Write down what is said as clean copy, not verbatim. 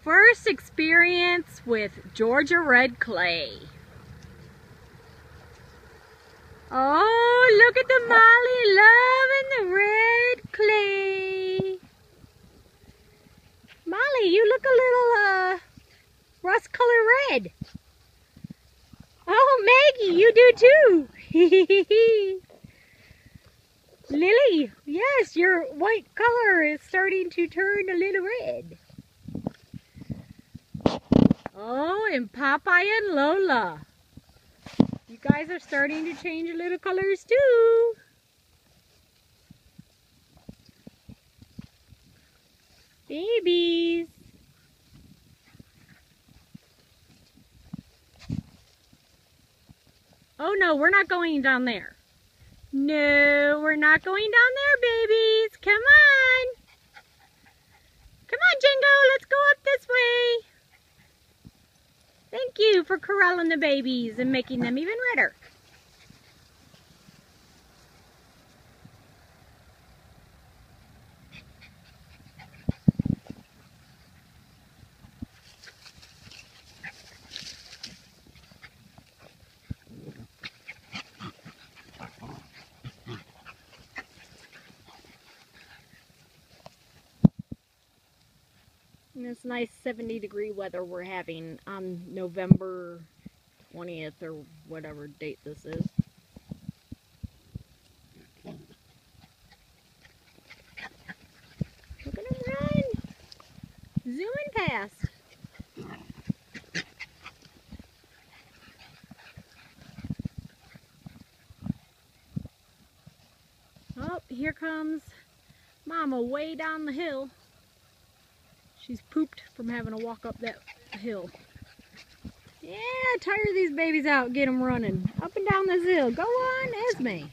First experience with Georgia red clay. Oh, look at the Molly loving the red clay. Molly, you look a little rust color red. Oh, Maggie, you do too. Lily, yes, your white color is starting to turn a little red. Oh, and Popeye and Lola. You guys are starting to change your little colors too. Babies. Oh no, we're not going down there. No, we're not going down there, babies. Come on. Come on, Jingo, let's go up this way. Thank you for corralling the babies and making them even redder. And this nice 70-degree weather we're having on November 20th or whatever date this is. Look at him run! Zooming past. Oh, here comes Mama way down the hill. She's pooped from having to walk up that hill. Yeah, tire these babies out, get them running. Up and down this hill. Go on, Esme.